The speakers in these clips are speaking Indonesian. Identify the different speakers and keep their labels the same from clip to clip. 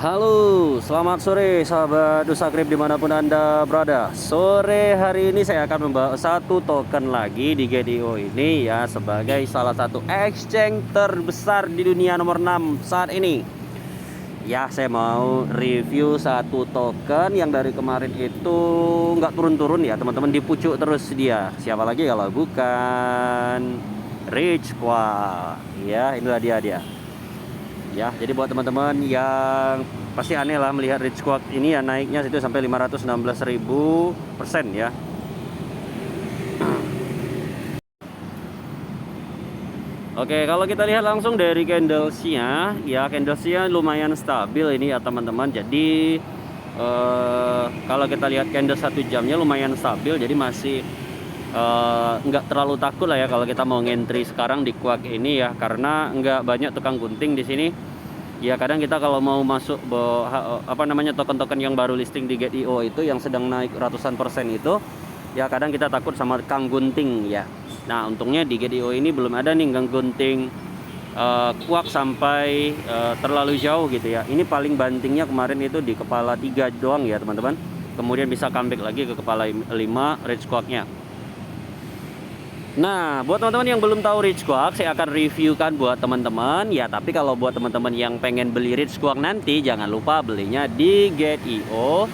Speaker 1: Halo, selamat sore sahabat Nusa Krip dimanapun Anda berada. Sore hari ini saya akan membawa satu token lagi di GDO ini ya, sebagai salah satu exchange terbesar di dunia nomor 6 saat ini. Ya, saya mau review satu token yang dari kemarin itu nggak turun-turun ya teman-teman, di pucuk terus dia. Siapa lagi kalau bukan Rich Squawk. Ya, inilah dia. Ya, jadi buat teman-teman yang pasti aneh lah melihat Rich Squawk ini ya, naiknya itu sampai 516.000% ya. Oke, kalau kita lihat langsung dari candlesnya, ya candlesnya lumayan stabil ini ya teman-teman. Jadi kalau kita lihat candle 1 jamnya lumayan stabil, jadi masih nggak terlalu takut lah ya kalau kita mau ngentry sekarang di Squawk ini ya, karena nggak banyak tukang gunting di sini. Ya kadang kita kalau mau masuk token-token yang baru listing di GDO itu yang sedang naik ratusan persen itu, ya kadang kita takut sama kang gunting ya. Nah untungnya di GDO ini belum ada nih kang gunting Squawk sampai terlalu jauh gitu ya. Ini paling bantingnya kemarin itu di kepala 3 doang ya teman-teman. Kemudian bisa comeback lagi ke kepala 5 Rich Squawk-nya. Nah, buat teman-teman yang belum tahu Rich Squawk, saya akan reviewkan buat teman-teman ya. Tapi kalau buat teman-teman yang pengen beli Rich Squawk nanti, jangan lupa belinya di GetIO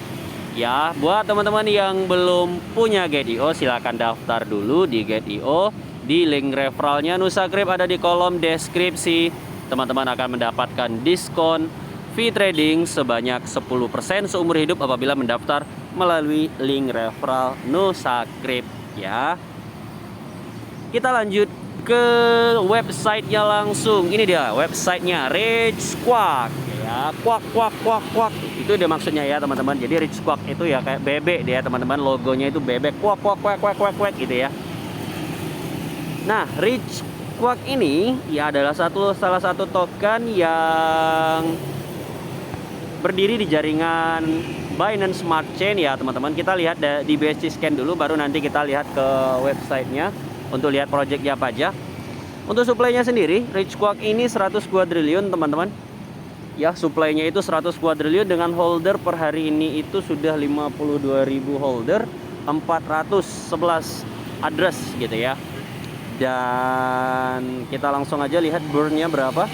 Speaker 1: ya. Buat teman-teman yang belum punya GetIO, silahkan daftar dulu di GetIO. Di link referralnya Nusa Krip ada di kolom deskripsi. Teman-teman akan mendapatkan diskon fee trading sebanyak 10% seumur hidup apabila mendaftar melalui link referral Nusa Krip ya. Kita lanjut ke websitenya langsung. Ini dia websitenya Rich Squawk ya. Kuak. Itu dia maksudnya ya teman-teman. Jadi Rich Squawk itu ya kayak bebek dia teman-teman. Logonya itu bebek, kuak gitu ya. Nah, Rich Squawk ini ya adalah salah satu token yang berdiri di jaringan Binance Smart Chain ya teman-teman. Kita lihat di BSC scan dulu, baru nanti kita lihat ke websitenya untuk lihat projectnya apa aja. Untuk supply-nya sendiri, Rich Squawk ini 100 kuadriliun teman-teman. Ya, supply-nya itu 100 kuadriliun dengan holder per hari ini itu sudah 52.000 holder, 411 address gitu ya. Dan kita langsung aja lihat burn-nya berapa.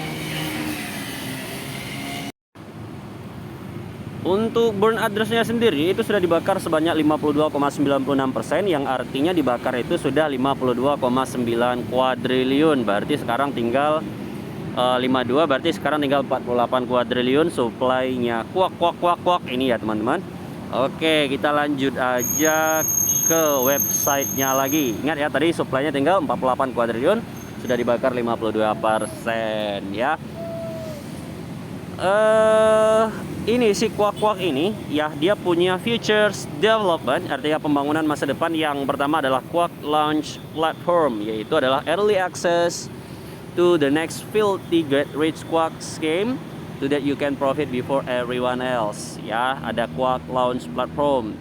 Speaker 1: Untuk burn address-nya sendiri itu sudah dibakar sebanyak 52,96%, yang artinya dibakar itu sudah 52,9 kuadriliun. Berarti sekarang tinggal 52, berarti sekarang tinggal 48 kuadriliun supply-nya. Kuak ini ya teman-teman. Oke, kita lanjut aja ke websitenya lagi. Ingat ya, tadi supply-nya tinggal 48 kuadriliun, sudah dibakar 52% ya. Ini si Squawk ini ya, dia punya futures development, artinya pembangunan masa depan. Yang pertama adalah Squawk Launch Platform, yaitu adalah early access to the next filthy get rich Squawk scheme so that you can profit before everyone else ya. Ada Squawk Launch Platform.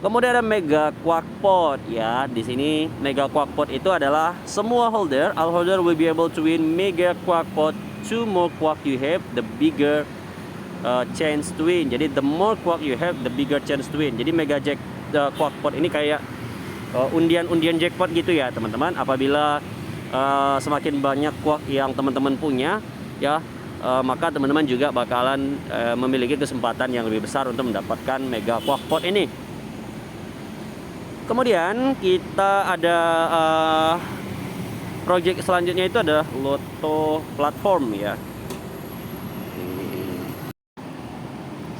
Speaker 1: Kemudian ada Mega Squawk Pod ya. Di sini Mega Squawk Pod itu adalah semua holder, all holder will be able to win Mega Squawk Pod. The more Squawk you have, the bigger chance to win. Jadi the more Squawk you have, the bigger chance to win. Jadi Mega Squawk Pod ini kayak undian jackpot gitu ya teman-teman. Apabila semakin banyak Squawk yang teman-teman punya ya, maka teman-teman juga bakalan memiliki kesempatan yang lebih besar untuk mendapatkan Mega Squawk Pod ini. Kemudian kita ada project selanjutnya itu adalah Loto Platform ya.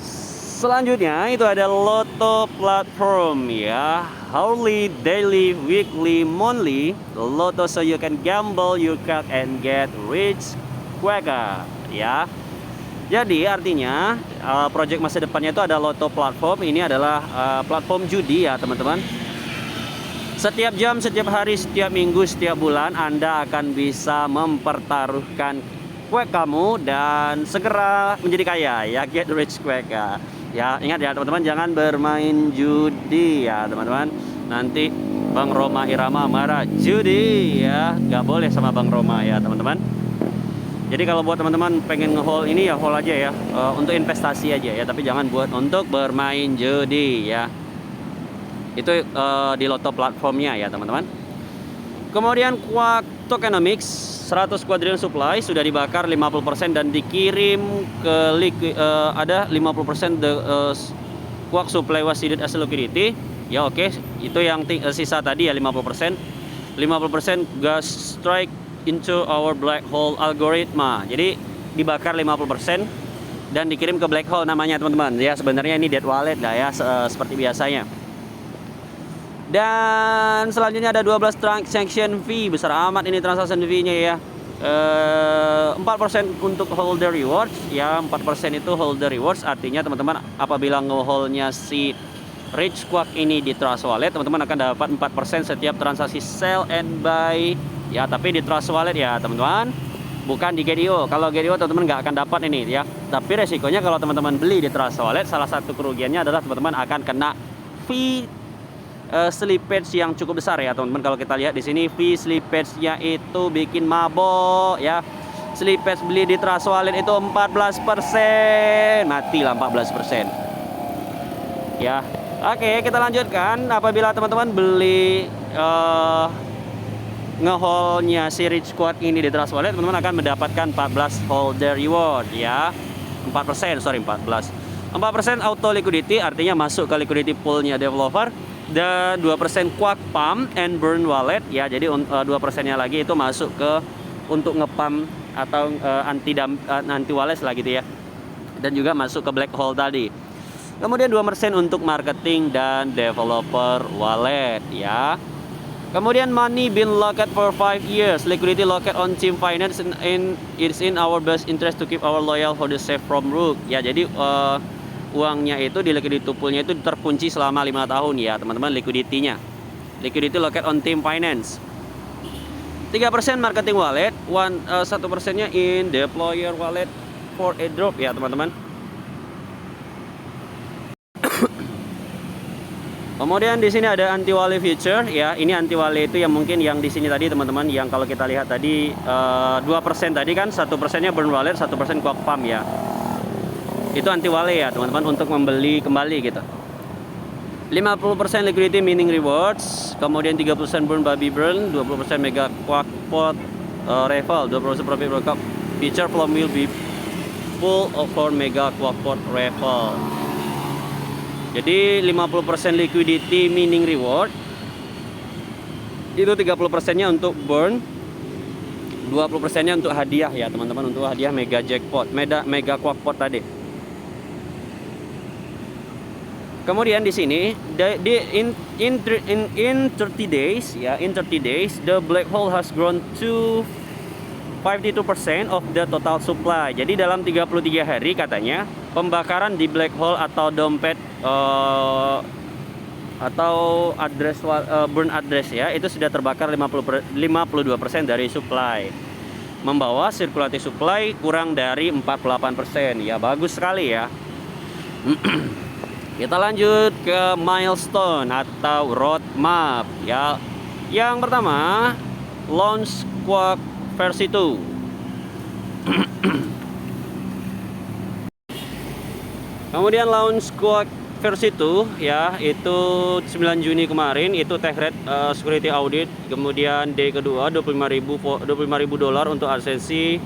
Speaker 1: Selanjutnya itu ada Loto Platform ya. Hourly, daily, weekly, monthly Loto, so you can gamble, you can and get rich quicker ya. Jadi artinya project masa depannya itu ada Loto Platform. Ini adalah platform judi ya teman-teman. Setiap jam, setiap hari, setiap minggu, setiap bulan Anda akan bisa mempertaruhkan Squawk kamu dan segera menjadi kaya ya. Get rich Squawk ya. Ingat ya teman-teman, jangan bermain judi ya teman-teman. Nanti Bang Roma Irama marah. Judi ya, nggak boleh sama Bang Roma ya teman-teman. Jadi kalau buat teman-teman pengen nge-hold ini ya hold aja ya, untuk investasi aja ya, tapi jangan buat untuk bermain judi ya. Itu di Loto platformnya ya teman-teman. Kemudian Quark Tokenomics 100 quadrillion supply sudah dibakar 50% dan dikirim ke ada 50% Quark supply was seeded as liquidity. Ya oke, itu yang sisa tadi ya 50%. 50% gas strike into our black hole algoritma. Jadi dibakar 50% dan dikirim ke black hole namanya teman-teman. Ya sebenarnya ini dead wallet lah ya, seperti biasanya. Dan selanjutnya ada 12 transaction fee, besar amat ini transaction fee-nya ya. 4% untuk holder rewards ya, 4% itu holder rewards, artinya teman-teman apabila nge-hold-nya si Rich Quark ini di Trust Wallet, teman-teman akan dapat 4% setiap transaksi sell and buy ya, tapi di Trust Wallet ya teman-teman, bukan di GDO. Kalau GDO teman-teman nggak akan dapat ini ya, tapi resikonya kalau teman-teman beli di Trust Wallet, salah satu kerugiannya adalah teman-teman akan kena fee slippage yang cukup besar ya teman-teman. Kalau kita lihat di sini fee slippage-nya itu bikin mabok ya. Slippage beli di Trust Wallet itu 14%, matilah 14% ya. Oke, kita lanjutkan. Apabila teman-teman beli ngehold-nya si Rich Quark ini di Trust Wallet, teman-teman akan mendapatkan 14 holder reward ya. 4% auto liquidity, artinya masuk ke liquidity pool-nya developer. Dan 2% Quark pump and burn wallet ya. Jadi 2%-nya lagi itu masuk ke untuk ngepump atau anti wallet lah gitu ya. Dan juga masuk ke black hole tadi. Kemudian 2% untuk marketing dan developer wallet ya. Kemudian money been locked for 5 years. Liquidity locked on team finance it's in our best interest to keep our loyal holders safe from rook. Ya, jadi uangnya itu di liquidity poolnya itu terkunci selama 5 tahun ya teman-teman, liquidity-nya. Liquidity locked on team finance. 3% marketing wallet, 1%-nya in deployer wallet for airdrop ya teman-teman. Kemudian di sini ada anti wali feature ya. Ini anti wali itu yang mungkin yang di sini tadi teman-teman, yang kalau kita lihat tadi 2% tadi kan, 1%-nya burn wallet, 1% Quark pump ya. Itu anti wali ya teman-teman, untuk membeli kembali gitu. 50% liquidity meaning rewards, kemudian 30% burn baby burn, 20% mega Quark pot raffle, 20% profit workup feature from will be full for mega Quark pot raffle. Jadi 50% liquidity meaning reward, itu 30%-nya untuk burn, 20%-nya untuk hadiah ya teman-teman, untuk hadiah mega jackpot, mega Quark pot tadi. Kemudian di sini in 30 days ya, in 30 days the black hole has grown to 52% of the total supply. Jadi dalam 33 hari katanya pembakaran di black hole atau dompet atau address burn address ya, itu sudah terbakar 52% dari supply, membawa circulating supply kurang dari 48% ya. Bagus sekali ya. Kita lanjut ke milestone atau roadmap ya. Yang pertama, launch Quark versi 2. Kemudian launch Quark versi 2 ya, itu 9 Juni kemarin, itu tech rate security audit. Kemudian day kedua $25.000 untuk adsensi,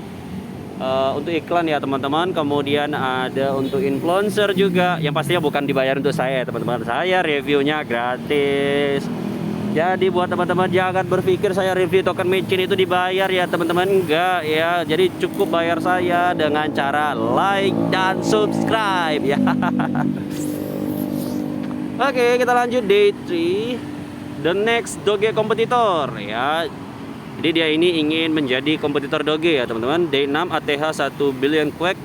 Speaker 1: untuk iklan ya teman-teman. Kemudian ada untuk influencer juga, yang pastinya bukan dibayar untuk saya teman-teman, saya reviewnya gratis. Jadi buat teman-teman jangan berpikir saya review token micin itu dibayar ya teman-teman, enggak ya. Jadi cukup bayar saya dengan cara like dan subscribe ya. Oke, kita lanjut day 3, the next Doge kompetitor ya. Jadi dia ini ingin menjadi kompetitor Doge ya teman-teman. Day 6 ATH 1 billion Quack.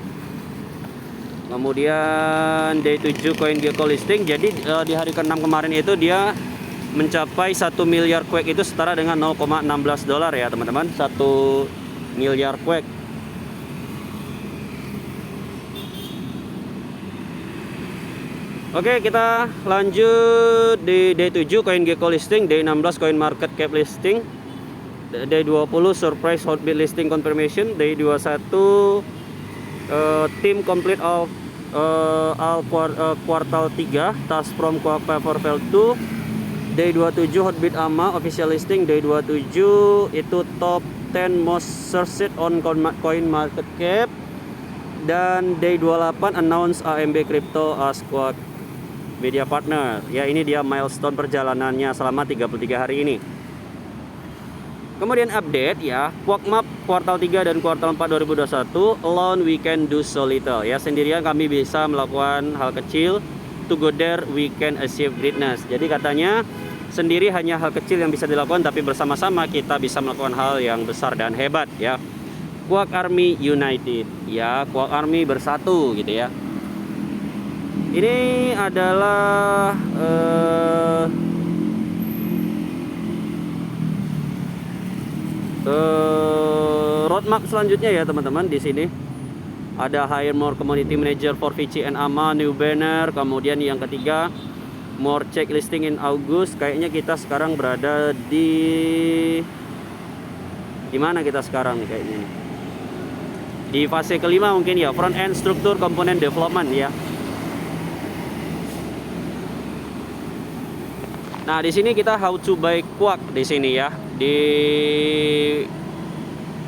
Speaker 1: Kemudian day 7 CoinGecko listing. Jadi di hari ke-6 kemarin itu dia mencapai 1 miliar Quack, itu setara dengan $0,16 ya teman-teman. 1 miliar Quack. Oke, kita lanjut di day 7 CoinGecko listing, day 16 Coin Market Cap listing. day 20 surprise hotbit listing confirmation, day 21 team complete of kuartal 3 task from Paper Fail 2, day 27 hotbit AMA official listing, day 27 itu top 10 most searched on coin market cap, dan day 28 announce AMB Crypto as Squawk media partner. Ya, ini dia milestone perjalanannya selama 33 hari ini. Kemudian update ya, Squawk Map kuartal 3 dan kuartal 4 2021, alone we can do so little. Ya, sendirian kami bisa melakukan hal kecil, together we can achieve greatness. Jadi katanya sendiri hanya hal kecil yang bisa dilakukan, tapi bersama-sama kita bisa melakukan hal yang besar dan hebat ya. Squawk Army United ya, Squawk Army bersatu gitu ya. Ini adalah roadmap selanjutnya ya teman-teman. Di sini ada hire more community manager for VC and AMA, new banner. Kemudian yang ketiga, more check listing in August. Kayaknya kita sekarang berada di mana kita sekarang nih kayaknya nih? Di fase kelima mungkin ya, front end struktur komponen development ya. Nah, di sini kita how to buy Squawk di sini ya.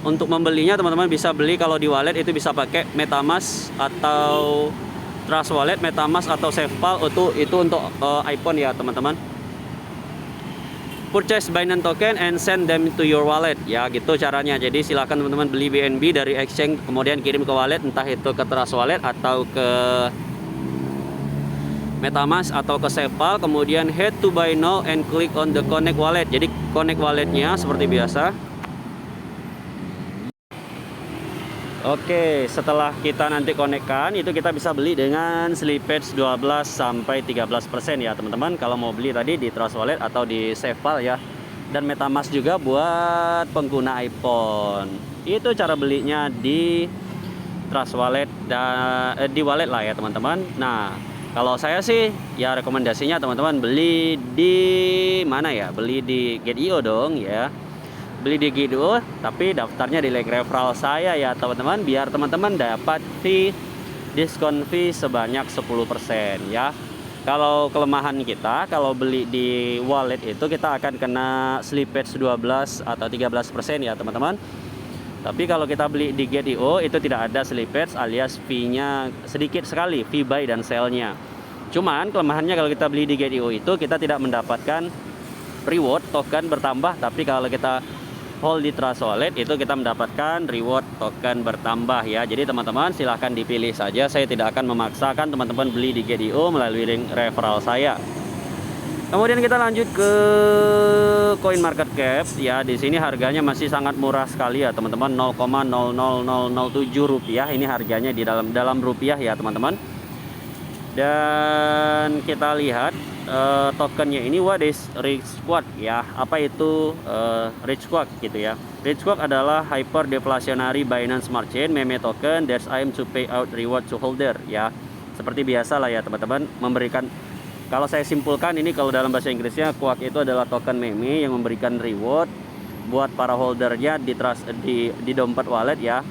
Speaker 1: Untuk membelinya teman-teman bisa beli kalau di wallet itu bisa pakai MetaMask atau Trust Wallet, MetaMask atau SafePal, itu untuk iPhone ya teman-teman. Purchase Binance token and send them to your wallet ya, gitu caranya. Jadi silahkan teman-teman beli BNB dari exchange kemudian kirim ke wallet, entah itu ke Trust Wallet atau ke MetaMask atau ke SafePal, kemudian head to buy now and click on the connect wallet. Jadi connect walletnya seperti biasa. Oke, setelah kita nanti konekkan itu kita bisa beli dengan slippage 12 sampai 13% ya teman-teman. Kalau mau beli tadi di Trust Wallet atau di SafePal ya. Dan MetaMask juga buat pengguna iPhone. Itu cara belinya di Trust Wallet dan di wallet lah ya teman-teman. Nah, kalau saya sih ya rekomendasinya teman-teman beli di mana ya? Beli di Get.io dong ya. Beli di Get.io tapi daftarnya di link referral saya ya teman-teman, biar teman-teman dapat diskon fee sebanyak 10% ya. Kalau kelemahan kita kalau beli di wallet itu kita akan kena slippage 12 atau 13% ya teman-teman. Tapi kalau kita beli di Get.io itu tidak ada slippage alias fee-nya sedikit sekali, fee buy dan sell-nya. Cuman kelemahannya kalau kita beli di Get.io itu kita tidak mendapatkan reward token bertambah, tapi kalau kita hold di Trust Wallet itu kita mendapatkan reward token bertambah ya. Jadi teman-teman silahkan dipilih saja. Saya tidak akan memaksakan teman-teman beli di Get.io melalui link referral saya. Kemudian kita lanjut ke Coin Market Cap ya. Di sini harganya masih sangat murah sekali ya teman-teman, 0,00007 rupiah. Ini harganya di dalam rupiah ya teman-teman. Dan kita lihat tokennya ini, what is Rich Squawk ya. Apa itu Rich Squawk gitu ya. Rich Squawk adalah hyper deflationary Binance Smart Chain meme token that's aim to pay out reward to holder ya. Seperti biasa lah ya teman-teman, memberikan, kalau saya simpulkan ini kalau dalam bahasa Inggrisnya, Squawk itu adalah token meme yang memberikan reward buat para holdernya di dompet wallet ya,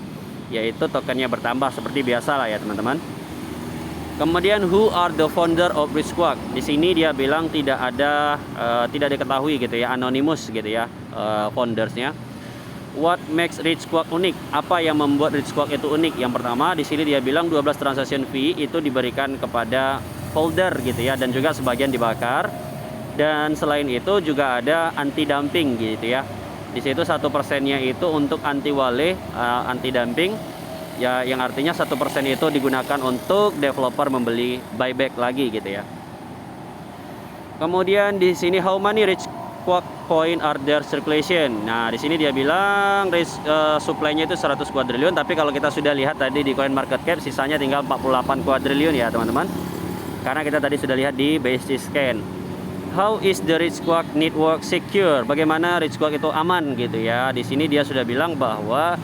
Speaker 1: yaitu tokennya bertambah seperti biasa lah ya teman-teman. Kemudian who are the founder of Rich Squawk? Di sini dia bilang tidak diketahui gitu ya, anonymous gitu ya foundersnya. What makes Rich Squawk unik? Apa yang membuat Rich Squawk itu unik? Yang pertama di sini dia bilang 12 transaction fee itu diberikan kepada holder gitu ya, dan juga sebagian dibakar. Dan selain itu juga ada anti dumping gitu ya. Di situ 1%-nya itu untuk anti wale, anti dumping ya, yang artinya 1% itu digunakan untuk developer membeli buyback lagi gitu ya. Kemudian di sini how many Rich Squawk coin are there circulation? Nah, di sini dia bilang supply-nya itu 100 kuadriliun, tapi kalau kita sudah lihat tadi di Coin Market Cap sisanya tinggal 48 kuadriliun ya teman-teman. Karena kita tadi sudah lihat di basis scan. How is the Rich Squawk network secure? Bagaimana Rich Squawk itu aman gitu ya. Di sini dia sudah bilang bahwa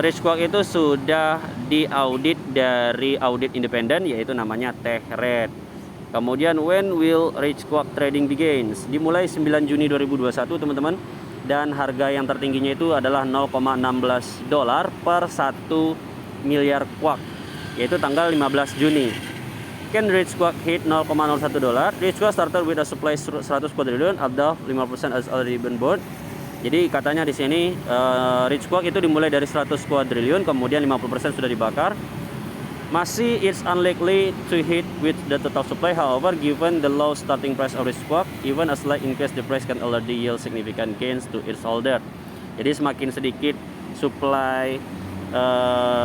Speaker 1: Rich Squawk itu sudah diaudit dari audit independen, yaitu namanya TechRed. Kemudian when will Rich Squawk trading begins? Dimulai 9 Juni 2021 teman-teman. dan harga yang tertingginya itu adalah 0,16 dolar per 1 miliar quark, yaitu tanggal 15 Juni. Can Rich Quark hit 0,01 dolar? Rich Quark started with a supply 100 quadrillion, above 5% has already been bought. Jadi katanya di sini Rich Quark itu dimulai dari 100 quadrillion, kemudian 50% sudah dibakar. Masih it's unlikely to hit with the total supply. However, given the low starting price of Rich Quark, even a slight increase the price can already yield significant gains to its holder. Jadi semakin sedikit supply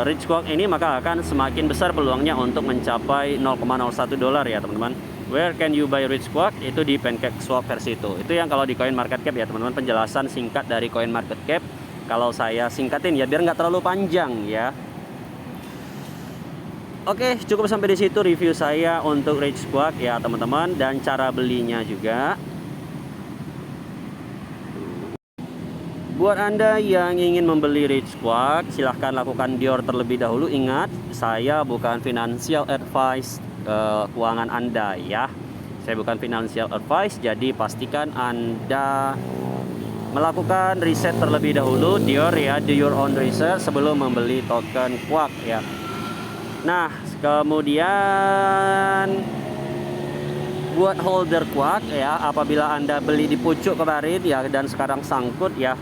Speaker 1: Rich Quark ini, maka akan semakin besar peluangnya untuk mencapai 0,01 dolar ya teman-teman. Where can you buy Rich Quark? Itu di PancakeSwap versi itu. Itu yang kalau di CoinMarketCap ya teman-teman, penjelasan singkat dari CoinMarketCap. Kalau saya singkatin ya biar nggak terlalu panjang ya. Oke, cukup sampai di situ review saya untuk Rich Quark ya teman-teman, dan cara belinya juga. Buat Anda yang ingin membeli Rich Quark, silahkan lakukan Dior terlebih dahulu. Ingat, saya bukan financial advice keuangan Anda ya. Saya bukan financial advice, jadi pastikan Anda melakukan riset terlebih dahulu Dior ya, do your own research sebelum membeli token Quark ya. Nah, kemudian buat holder Quark ya, apabila Anda beli di pucuk kemarin ya dan sekarang sangkut ya,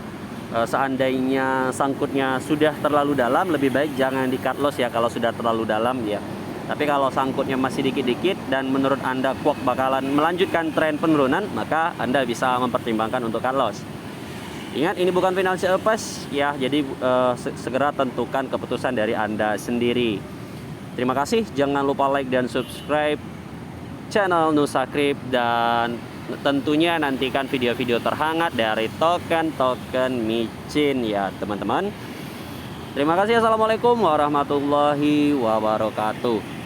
Speaker 1: seandainya sangkutnya sudah terlalu dalam, lebih baik jangan di cut loss ya kalau sudah terlalu dalam ya. Tapi kalau sangkutnya masih dikit-dikit dan menurut Anda Quark bakalan melanjutkan tren penurunan, maka Anda bisa mempertimbangkan untuk cut loss. Ingat, ini bukan financial advice ya, jadi segera tentukan keputusan dari Anda sendiri. Terima kasih, jangan lupa like dan subscribe channel Nusakrip, dan tentunya nantikan video-video terhangat dari token-token micin ya teman-teman. Terima kasih, assalamualaikum warahmatullahi wabarakatuh.